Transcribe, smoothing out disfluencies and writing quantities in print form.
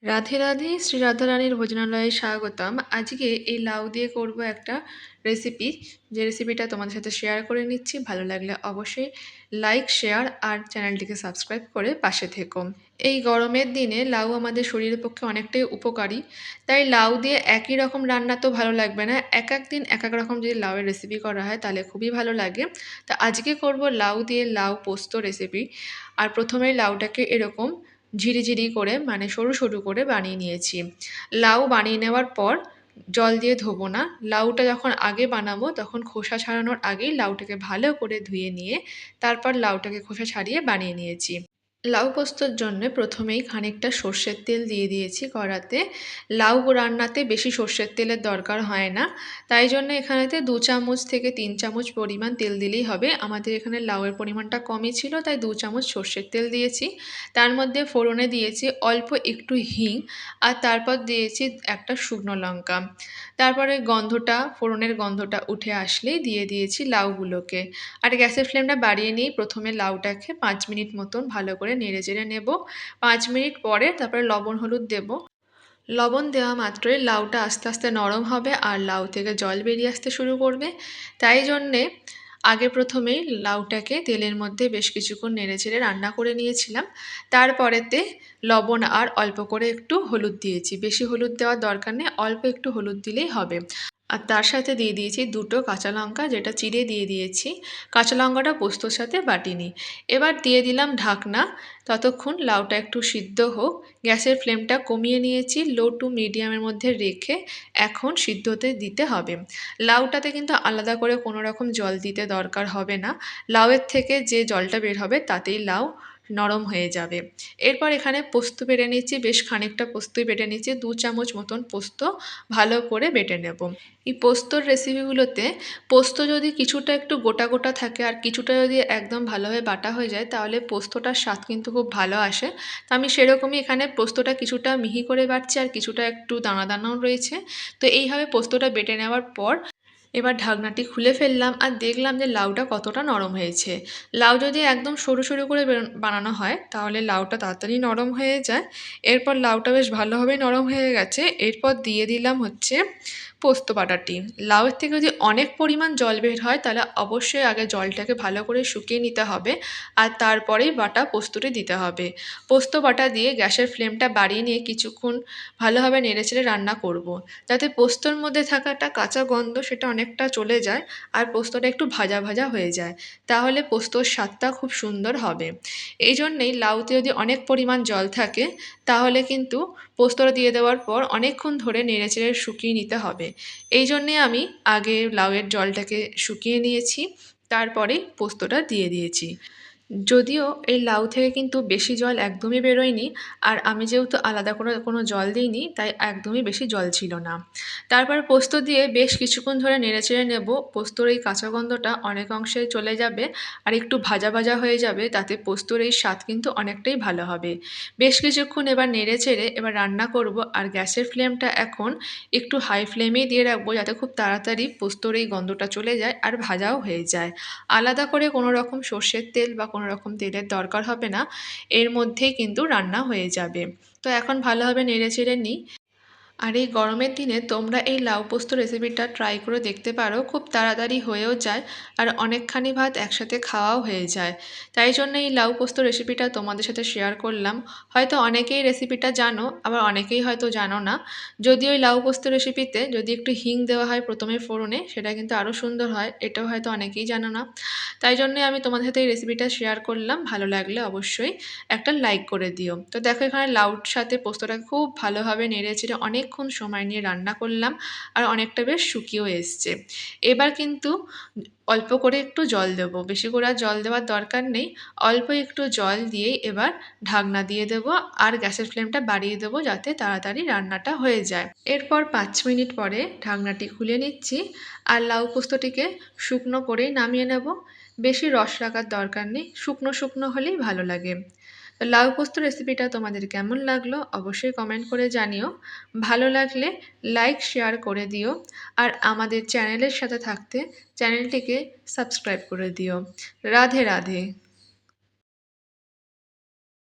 রাধে রাধে, শ্রী রাধারানীর ভোজনালয়ে স্বাগতম। আজকে এই লাউ দিয়ে করব একটা রেসিপি, যে রেসিপিটা তোমাদের সাথে শেয়ার করে নিচ্ছি। ভালো লাগলে অবশ্যই লাইক, শেয়ার আর চ্যানেলটিকে সাবস্ক্রাইব করে পাশে থেকো। এই গরমের দিনে লাউ আমাদের শরীরের পক্ষে অনেকটাই উপকারী, তাই লাউ দিয়ে একই রকম রান্না তো ভালো লাগবে না। এক এক দিন এক এক রকম যদি লাউয়ের রেসিপি করা হয় তাহলে খুবই ভালো লাগে। তা আজকে করব লাউ দিয়ে লাউ পোস্ত রেসিপি। আর প্রথমেই লাউটাকে এরকম ঝিরিঝিরি করে, মানে সরু সরু করে বানিয়ে নিয়েছি। লাউ বানিয়ে নেওয়ার পর জল দিয়ে ধোবো না। লাউটা যখন আগে বানাবো তখন খোসা ছাড়ানোর আগেই লাউটাকে ভালো করে ধুয়ে নিয়ে তারপর লাউটাকে খোসা ছাড়িয়ে বানিয়ে নিয়েছি। লাউ পোস্তর জন্য প্রথমেই খানিকটা সর্ষের তেল দিয়ে দিয়েছি কড়াতে। লাউ রান্নাতে বেশি সর্ষের তেলের দরকার হয় না, তাই জন্য এখানেতে 2 চামচ থেকে 3 চামচ পরিমাণ তেল দিলেই হবে। আমাদের এখানে লাউয়ের পরিমাণটা কমই ছিল, তাই 2 চামচ সর্ষের তেল দিয়েছি। তার মধ্যে ফোড়নে দিয়েছি অল্প একটু হিং, আর তারপর দিয়েছি একটা শুকনো লঙ্কা। তারপরে ফোড়নের গন্ধটা উঠে আসলেই দিয়ে দিয়েছি লাউগুলোকে। আর গ্যাসের ফ্লেমটা বাড়িয়ে নিয়ে প্রথমে লাউটাকে 5 মিনিট মতন ভালো করে নেড়ে চেড়ে নেব। 5 মিনিট পরে তারপরে লবণ হলুদ দেব। লবণ দেওয়া মাত্রই লাউটা আস্তে আস্তে নরম হবে আর লাউ থেকে জল বেরিয়ে আসতে শুরু করবে। তাই জন্যে আগে প্রথমেই লাউটাকে তেলের মধ্যে বেশ কিছুক্ষণ নেড়ে চেড়ে রান্না করে নিয়েছিলাম। তারপরেতে লবণ আর অল্প করে একটু হলুদ দিয়েছি। বেশি হলুদ দেওয়ার দরকার নেই, অল্প একটু হলুদ দিলেই হবে। আর তার সাথে দিয়ে দিয়েছি 2টো কাঁচা লঙ্কা, যেটা চিড়ে দিয়ে দিয়েছি। কাঁচা লঙ্কাটা পোস্তর সাথে বাটিনি। এবার দিয়ে দিলাম ঢাকনা, ততক্ষণ লাউটা একটু সিদ্ধ হোক। গ্যাসের ফ্লেমটা কমিয়ে নিয়েছি, লো টু মিডিয়ামের মধ্যে রেখে এখন সিদ্ধ হতে দিতে হবে। লাউটাতে কিন্তু আলাদা করে কোনো রকম জল দিতে দরকার হবে না। লাউয়ের থেকে যে জলটা বের হবে তাতেই লাউ নরম হয়ে যাবে। এরপর এখানে পোস্ত বেটে নিচ্ছি, বেশ খানিকটা পোস্তই বেটে নিচ্ছি। 2 চামচ মতন পোস্ত ভালো করে বেটে নেব। এই পোস্তর রেসিপিগুলোতে পোস্ত যদি কিছুটা একটু গোটা গোটা থাকে আর কিছুটা যদি একদম ভালোভাবে বাটা হয়ে যায় তাহলে পোস্তটার স্বাদ কিন্তু খুব ভালো আসে। তো আমি সেরকমই এখানে পোস্তটা কিছুটা মিহি করে বাটছি আর কিছুটা একটু দানা দানাও রয়েছে। তো এইভাবে পোস্তটা বেটে নেওয়ার পর এবার ঢাকনাটি খুলে ফেললাম আর দেখলাম যে লাউটা কতটা নরম হয়েছে। লাউ যদি একদম সরু সরু করে বানানো হয় তাহলে লাউটা তাড়াতাড়ি নরম হয়ে যায়। এরপর লাউটা বেশ ভালোভাবেই নরম হয়ে গেছে। এরপর দিয়ে দিলাম হচ্ছে পোস্ত বাটাটি। লাউয়ের থেকে যদি অনেক পরিমাণ জল বের হয় তাহলে অবশ্যই আগে জলটাকে ভালো করে শুকিয়ে নিতে হবে আর তারপরেই বাটা পোস্তটি দিতে হবে। পোস্ত বাটা দিয়ে গ্যাসের ফ্লেমটা বাড়িয়ে নিয়ে কিছুক্ষণ ভালোভাবে নেড়েচেড়ে রান্না করব, যাতে পোস্তর মধ্যে থাকা একটা কাঁচা গন্ধ সেটা অনেকটা চলে যায় আর পোস্তটা একটু ভাজা ভাজা হয়ে যায়। তাহলে পোস্তর স্বাদটা খুব সুন্দর হবে। এই জন্যেই লাউতে যদি অনেক পরিমাণ জল থাকে তাহলে কিন্তু পোস্তটা দিয়ে দেওয়ার পর অনেকক্ষণ ধরে নেড়েচেড়ে শুকিয়ে নিতে হবে। এই জন্যে আমি আগে লাউয়ের জলটাকে শুকিয়ে নিয়েছি, তারপরে পোস্তটা দিয়ে দিয়েছি। যদিও এই লাউ থেকে কিন্তু বেশি জল একদমই বেরোয়নি, আর আমি যেহেতু আলাদা করে কোনো জল দিইনি তাই একদমই বেশি জল ছিল না। তারপর পোস্ত দিয়ে বেশ কিছুক্ষণ ধরে নেড়েচেড়ে নেব। পোস্তর এই কাঁচা গন্ধটা অনেক অংশে চলে যাবে আর একটু ভাজা ভাজা হয়ে যাবে, তাতে পোস্তর এই স্বাদ কিন্তু অনেকটাই ভালো হবে। বেশ কিছুক্ষণ এবার নেড়েচেড়ে এবার রান্না করব আর গ্যাসের ফ্লেমটা এখন একটু হাই ফ্লেমেই দিয়ে রাখবো, যাতে খুব তাড়াতাড়ি পোস্তর এই গন্ধটা চলে যায় আর ভাজাও হয়ে যায়। আলাদা করে কোনো রকম সর্ষের তেল বা কোনো রকম তেলের দরকার হবে না, এর মধ্যেই কিন্তু রান্না হয়ে যাবে। তো এখন ভালোভাবে নেড়েচেড়ে নিই। আর এই গরমের দিনে তোমরা এই লাউ পোস্ত রেসিপিটা ট্রাই করে দেখতে পারো, খুব তাড়াতাড়ি হয়েও যায় আর অনেকখানি ভাত একসাথে খাওয়াও হয়ে যায়। তাই জন্য এই লাউ পোস্ত রেসিপিটা তোমাদের সাথে শেয়ার করলাম। হয়তো অনেকেই রেসিপিটা জানো, আবার অনেকেই হয়তো জানো না। যদিও এই লাউ পোস্ত রেসিপিতে যদি একটু হিং দেওয়া হয় প্রথমে ফোড়নে, সেটা কিন্তু আরও সুন্দর হয়, এটাও হয়তো অনেকেই জানো না। তাই জন্যে আমি তোমাদের সাথে এই রেসিপিটা শেয়ার করলাম। ভালো লাগলে অবশ্যই একটা লাইক করে দিও। তো দেখো এখানে লাউর সাথে পোস্তটাকে খুব ভালোভাবে নেড়েচেড়ে অনেকক্ষণ সময় নিয়ে রান্না করলাম আর অনেকটা বেশ শুকিয়েও এসছে। এবার কিন্তু অল্প করে একটু জল দেবো, বেশি করে আর জল দেওয়ার দরকার নেই। অল্প একটু জল দিয়েই এবার ঢাকনা দিয়ে দেবো আর গ্যাসের ফ্লেমটা বাড়িয়ে দেবো, যাতে তাড়াতাড়ি রান্নাটা হয়ে যায়। এরপর 5 মিনিট পরে ঢাকনাটি খুলে নিচ্ছি আর লাউ পোস্তটিকে শুকনো করেই নামিয়ে নেব। বেশি রস রাখার দরকার নেই, শুকনো শুকনো হলেই ভালো লাগে। তো লাউ পোস্ত রেসিপিটা তোমাদের কেমন লাগলো অবশ্যই কমেন্ট করে জানিও। ভালো লাগলে লাইক শেয়ার করে দিও আর আমাদের চ্যানেলের সাথে থাকতে চ্যানেলটিকে সাবস্ক্রাইব করে দিও। রাধে রাধে।